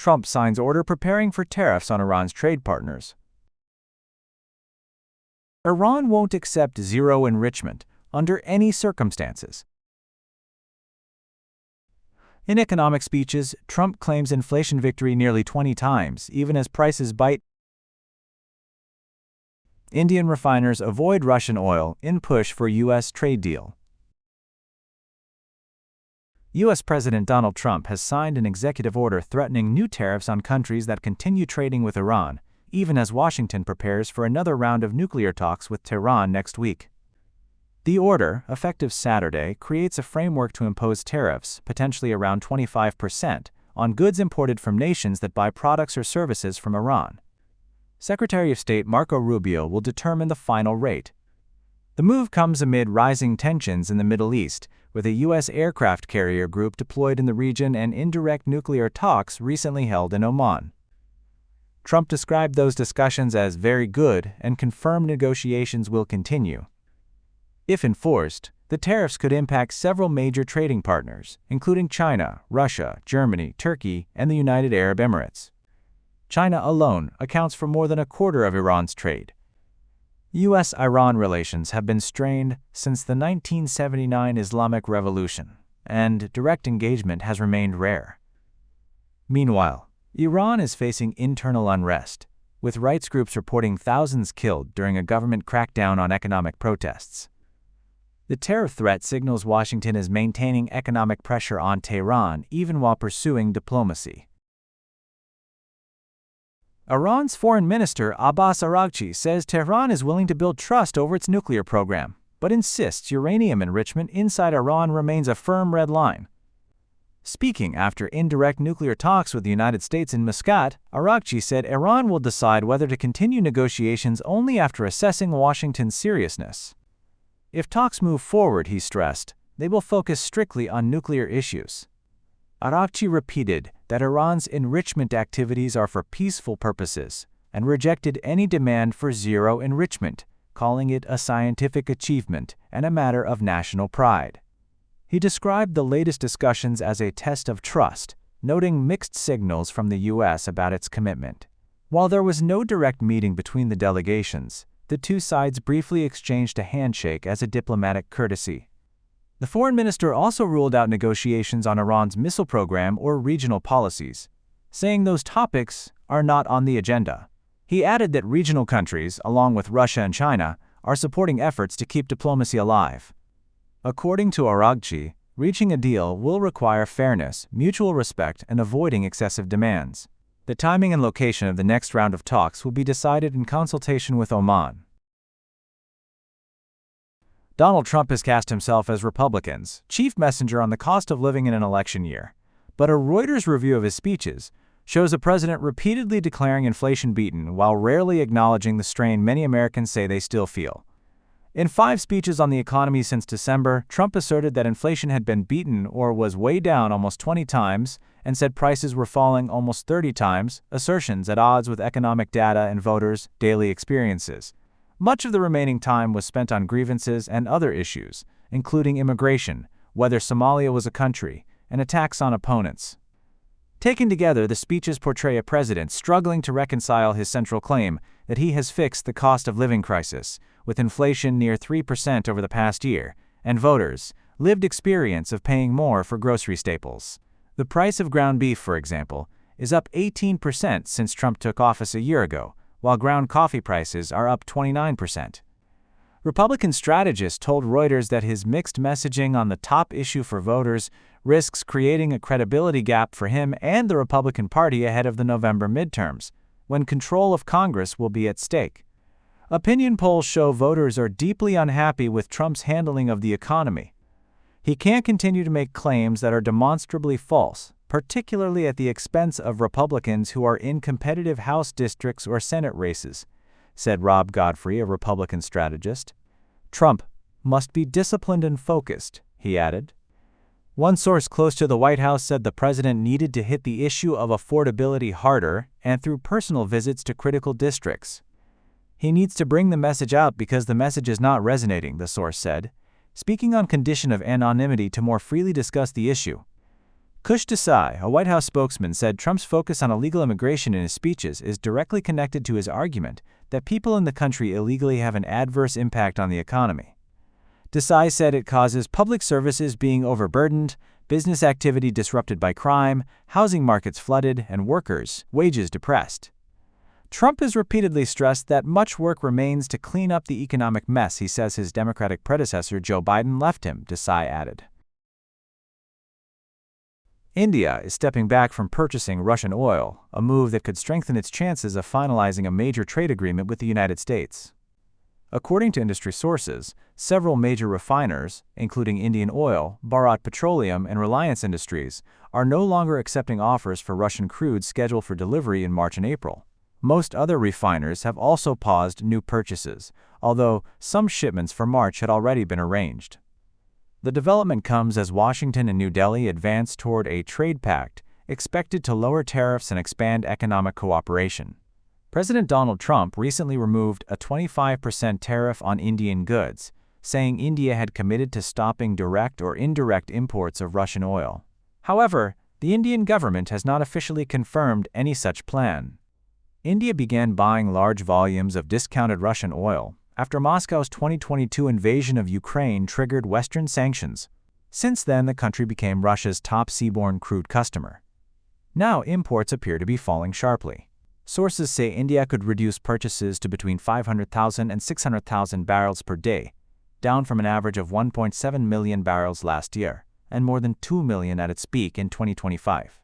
Trump signs order preparing for tariffs on Iran's trade partners. Iran won't accept zero enrichment under any circumstances. In economic speeches, Trump claims inflation victory nearly 20 times, even as prices bite. Indian refiners avoid Russian oil in push for U.S. trade deal. U.S. President Donald Trump has signed an executive order threatening new tariffs on countries that continue trading with Iran, even as Washington prepares for another round of nuclear talks with Tehran next week. The order, effective Saturday, creates a framework to impose tariffs, potentially around 25%, on goods imported from nations that buy products or services from Iran. Secretary of State Marco Rubio will determine the final rate. The move comes amid rising tensions in the Middle East, with a U.S. aircraft carrier group deployed in the region and indirect nuclear talks recently held in Oman. Trump described those discussions as very good and confirmed negotiations will continue. If enforced, the tariffs could impact several major trading partners, including China, Russia, Germany, Turkey, and the United Arab Emirates. China alone accounts for more than a quarter of Iran's trade. U.S.-Iran relations have been strained since the 1979 Islamic Revolution, and direct engagement has remained rare. Meanwhile, Iran is facing internal unrest, with rights groups reporting thousands killed during a government crackdown on economic protests. The tariff threat signals Washington is maintaining economic pressure on Tehran even while pursuing diplomacy. Iran's Foreign Minister Abbas Araghchi says Tehran is willing to build trust over its nuclear program, but insists uranium enrichment inside Iran remains a firm red line. Speaking after indirect nuclear talks with the United States in Muscat, Araghchi said Iran will decide whether to continue negotiations only after assessing Washington's seriousness. If talks move forward, he stressed, they will focus strictly on nuclear issues. Araghchi repeated that Iran's enrichment activities are for peaceful purposes and rejected any demand for zero enrichment, calling it a scientific achievement and a matter of national pride. He described the latest discussions as a test of trust, noting mixed signals from the U.S. about its commitment. While there was no direct meeting between the delegations, the two sides briefly exchanged a handshake as a diplomatic courtesy. The foreign minister also ruled out negotiations on Iran's missile program or regional policies, saying those topics are not on the agenda. He added that regional countries, along with Russia and China, are supporting efforts to keep diplomacy alive. According to Araghchi, reaching a deal will require fairness, mutual respect, and avoiding excessive demands. The timing and location of the next round of talks will be decided in consultation with Oman. Donald Trump has cast himself as Republicans' chief messenger on the cost of living in an election year, but a Reuters review of his speeches shows the president repeatedly declaring inflation beaten while rarely acknowledging the strain many Americans say they still feel. In 5 speeches on the economy since December, Trump asserted that inflation had been beaten or was way down almost 20 times and said prices were falling almost 30 times, assertions at odds with economic data and voters' daily experiences. Much of the remaining time was spent on grievances and other issues, including immigration, whether Somalia was a country, and attacks on opponents. Taken together, the speeches portray a president struggling to reconcile his central claim that he has fixed the cost of living crisis, with inflation near 3% over the past year, and voters' lived experience of paying more for grocery staples. The price of ground beef, for example, is up 18% since Trump took office a year ago, while ground coffee prices are up 29%. Republican strategists told Reuters that his mixed messaging on the top issue for voters risks creating a credibility gap for him and the Republican Party ahead of the November midterms, when control of Congress will be at stake. Opinion polls show voters are deeply unhappy with Trump's handling of the economy. He can't continue to make claims that are demonstrably false, particularly at the expense of Republicans who are in competitive House districts or Senate races, said Rob Godfrey, a Republican strategist. Trump must be disciplined and focused, he added. One source close to the White House said the president needed to hit the issue of affordability harder and through personal visits to critical districts. He needs to bring the message out because the message is not resonating, the source said, speaking on condition of anonymity to more freely discuss the issue. Kush Desai, a White House spokesman, said Trump's focus on illegal immigration in his speeches is directly connected to his argument that people in the country illegally have an adverse impact on the economy. Desai said it causes public services being overburdened, business activity disrupted by crime, housing markets flooded, and workers' wages depressed. Trump has repeatedly stressed that much work remains to clean up the economic mess he says his Democratic predecessor Joe Biden left him, Desai added. India is stepping back from purchasing Russian oil, a move that could strengthen its chances of finalizing a major trade agreement with the United States. According to industry sources, several major refiners, including Indian Oil, Bharat Petroleum, and Reliance Industries, are no longer accepting offers for Russian crude scheduled for delivery in March and April. Most other refiners have also paused new purchases, although some shipments for March had already been arranged. The development comes as Washington and New Delhi advance toward a trade pact expected to lower tariffs and expand economic cooperation. President Donald Trump recently removed a 25% tariff on Indian goods, saying India had committed to stopping direct or indirect imports of Russian oil. However, the Indian government has not officially confirmed any such plan. India began buying large volumes of discounted Russian oil after Moscow's 2022 invasion of Ukraine triggered Western sanctions. Since then, the country became Russia's top seaborne crude customer. Now, imports appear to be falling sharply. Sources say India could reduce purchases to between 500,000 and 600,000 barrels per day, down from an average of 1.7 million barrels last year, and more than 2 million at its peak in 2025.